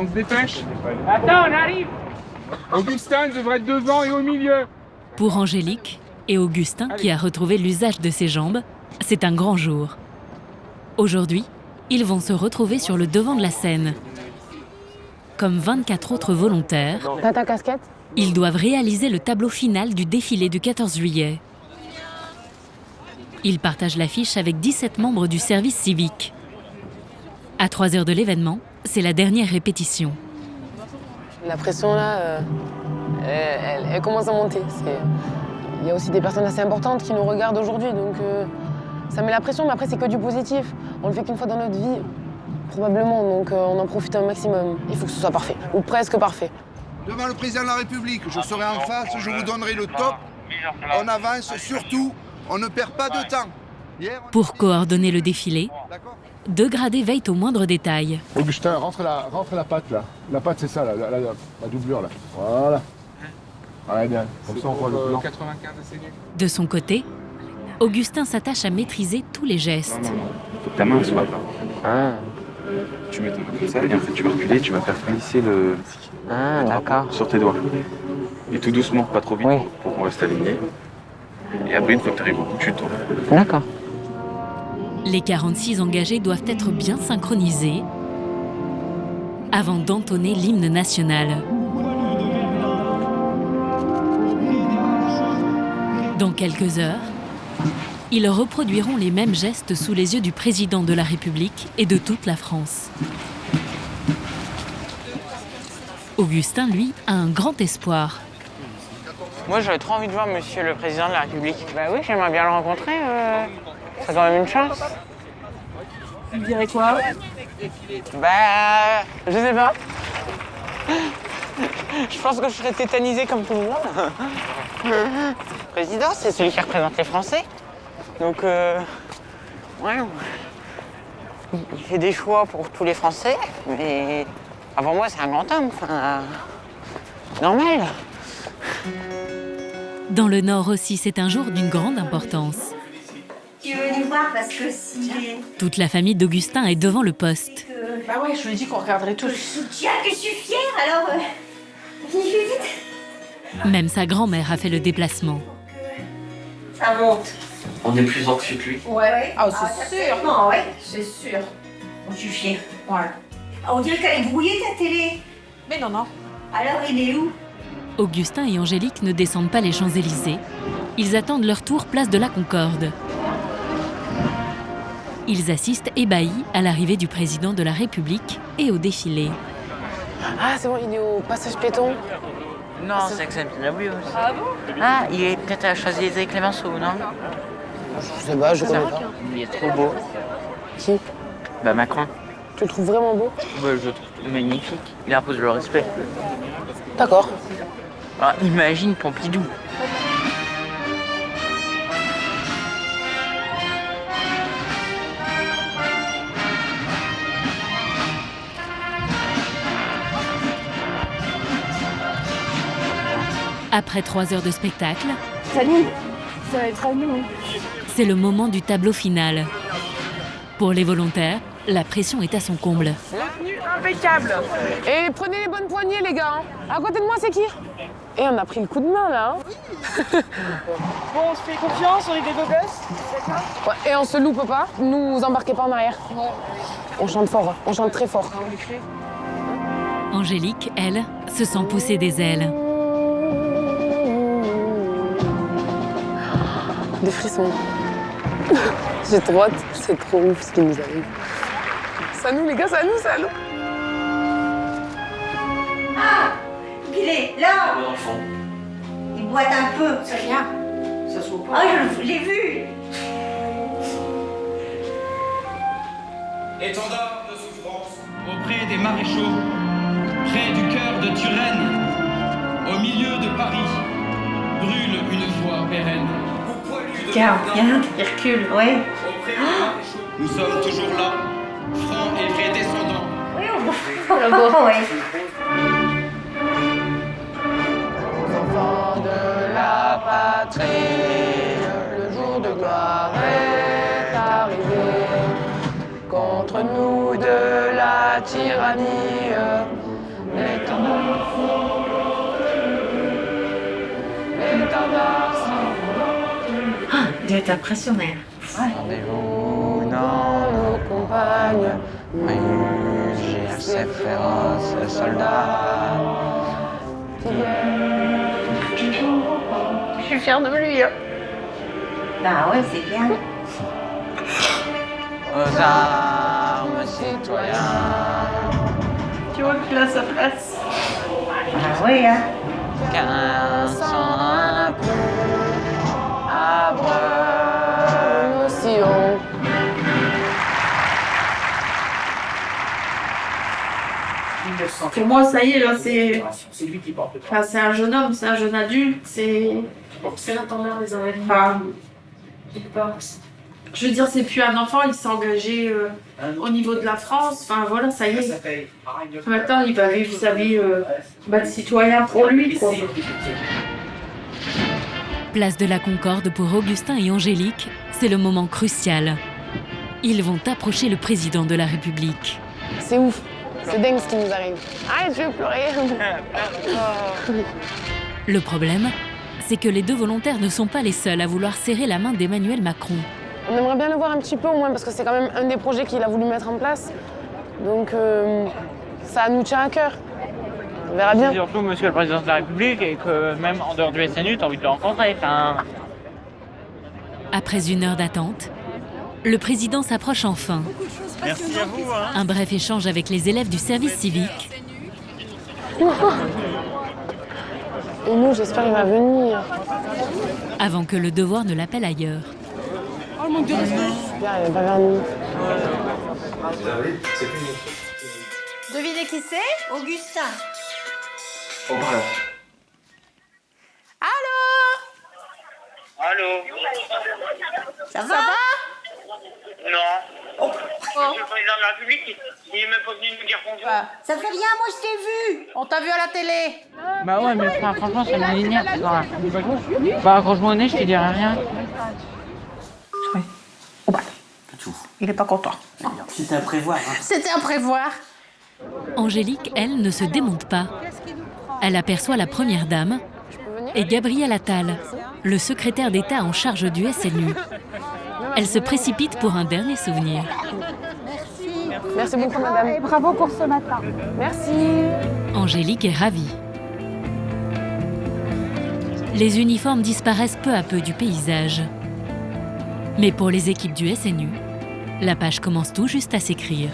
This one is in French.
On se dépêche. Attends, on arrive. Augustin devrait être devant et au milieu. Pour Angélique et Augustin, qui a retrouvé l'usage de ses jambes, c'est un grand jour. Aujourd'hui, ils vont se retrouver sur le devant de la scène. Comme 24 autres volontaires, T'as ta casquette? ils doivent réaliser le tableau final du défilé du 14 juillet. Ils partagent l'affiche avec 17 membres du service civique. À 3 heures de l'événement, c'est la dernière répétition. La pression là, elle commence à monter. Il y a aussi des personnes assez importantes qui nous regardent aujourd'hui, donc ça met la pression, mais après c'est que du positif. On le fait qu'une fois dans notre vie, probablement, donc on en profite un maximum. Il faut que ce soit parfait, ou presque parfait. Devant le président de la République, je serai en face, je vous donnerai le top. On avance, surtout, on ne perd pas de temps. Pour coordonner le défilé, 2 gradés veillent au moindre détail. Augustin, rentre la patte là. La patte c'est ça, la doublure là. Voilà. Ouais, bien. Comme ça on voit le blanc. 95 c'est nul. De son côté, Augustin s'attache à maîtriser tous les gestes. Faut que ta main soit là. Ah. Tu mets ton main comme ça et en fait tu vas reculer, tu vas faire glisser le sur tes doigts. Et tout doucement, pas trop vite pour qu'on reste aligné. Et après une fois que tu arrives au bout, tu tournes. D'accord. Les 46 engagés doivent être bien synchronisés avant d'entonner l'hymne national. Dans quelques heures, ils reproduiront les mêmes gestes sous les yeux du président de la République et de toute la France. Augustin, lui, a un grand espoir. Moi, j'aurais trop envie de voir Monsieur le Président de la République. Bah oui, j'aimerais bien le rencontrer. C'est quand même une chance. Tu dirais quoi? Bah, je sais pas. Je pense que je serais tétanisée comme tout le monde. Le président, c'est celui qui représente les Français. Donc, ouais. Il fait des choix pour tous les Français, mais avant moi, c'est un grand homme. Enfin, normal. Dans le Nord aussi, c'est un jour d'une grande importance. Tu es venu voir parce que si... Toute la famille d'Augustin est devant le poste. Bah ouais, je lui ai dit qu'on regarderait tous. Je soutiens que je suis fière, alors... Viens vite. Même sa grand-mère a fait le déplacement. Ça monte. On est plus anxieux que lui. Ouais. Ah, c'est sûr. Non, ouais, c'est sûr. Bon, je suis fière. Ouais. On dirait qu'elle est brouillée, ta télé. Mais non, non. Alors, il est où? Augustin et Angélique ne descendent pas les Champs-Élysées. Ils attendent leur tour place de la Concorde. Ils assistent ébahis à l'arrivée du président de la République et au défilé. Ah, c'est bon, il est au passage piéton. Non, c'est XMW aussi. Ah bon? Ah, il est peut-être à Champs-Élysées-Clémenceau, non? Je sais pas, je connais pas. Il est trop beau. Qui? Bah Macron. Tu le trouves vraiment beau? Bah, je le trouve magnifique. Il impose le respect. D'accord. Ah, imagine Pompidou. Après 3 heures de spectacle, Salut. Ça va être à nous. c'est le moment du tableau final. Pour les volontaires, la pression est à son comble. La tenue impeccable. Et prenez les bonnes poignées, les gars. À côté de moi, c'est qui? Et on a pris le coup de main, là. Bon, on se fait confiance, on est des beaux gosses. D'accord? Ouais, et on se loupe pas. Nous embarquez pas en arrière. On chante fort, on chante très fort. Angélique, elle, se sent pousser des ailes. Des frissons. J'ai trop hâte, c'est trop ouf ce qui nous arrive. C'est à nous, les gars, c'est à nous, c'est à nous. Ah, il est là. Il boite un peu. Ça vient. Ça se voit pas. Ah, je l'ai vu. Étendard de souffrance auprès des maréchaux, près du cœur de Turenne, au milieu de Paris, brûle une joie pérenne. Tiens, viens, il recule, ouais. Nous sommes toujours là, francs et vrais descendants. Oui, on le voit, ouais. Enfants de la patrie, le jour de gloire est arrivé. Contre nous de la tyrannie, être impressionné. Rendez-vous Dans nos compagnes, GRC féroce, soldats. Je suis fière de lui. Ah ouais, c'est bien. Aux armes, citoyens. Tu vois qu'il a sa place. Ah oui, hein. Qu'un sang impur abreuve Nos sillons. Pour moi, ça y est, là, c'est. Enfin, c'est un jeune homme, c'est un jeune adulte, c'est l'intendant des enfin, je veux dire, c'est plus un enfant, il s'est engagé au niveau de la France. Enfin, voilà, ça y est. Maintenant, il va vivre sa vie de citoyen pour lui, quoi. Place de la Concorde pour Augustin et Angélique, c'est le moment crucial. Ils vont approcher le président de la République. C'est ouf. C'est dingue ce qui nous arrive. Arrête, je vais pleurer. Le problème, c'est que les deux volontaires ne sont pas les seuls à vouloir serrer la main d'Emmanuel Macron. On aimerait bien le voir un petit peu au moins parce que c'est quand même un des projets qu'il a voulu mettre en place. Donc ça nous tient à cœur. On verra bien. C'est surtout monsieur le président de la République et que même en dehors du SNU, t'as envie de le rencontrer. Enfin... Après 1 heure d'attente, le président s'approche enfin. Merci à vous. Hein. Un bref échange avec les élèves du service civique. Et nous, j'espère qu'il va venir. Avant que le devoir ne l'appelle ailleurs. J'espère il n'est pas vers nous. Devinez qui c'est? Augustin. Oh, voilà. Allô. Ça va? Non. Monsieur le président de la République, il est même pas venu nous dire bonjour. Ça fait rien, moi je t'ai vu. On t'a vu à la télé. Bah ouais, mais frère, franchement, c'est une lignette, ce soir-là. Bah, accroche-moi au nez, je te dirai rien. Oui. Oh bah. Il est pas content. C'était à prévoir. Hein. C'était à prévoir. Angélique, elle, ne se démonte pas. Elle aperçoit la première dame et Gabriel Attal, le secrétaire d'État en charge du SNU. Elle se précipite pour un dernier souvenir. Merci beaucoup, madame. Et bravo pour ce matin. Merci. Angélique est ravie. Les uniformes disparaissent peu à peu du paysage. Mais pour les équipes du SNU, la page commence tout juste à s'écrire.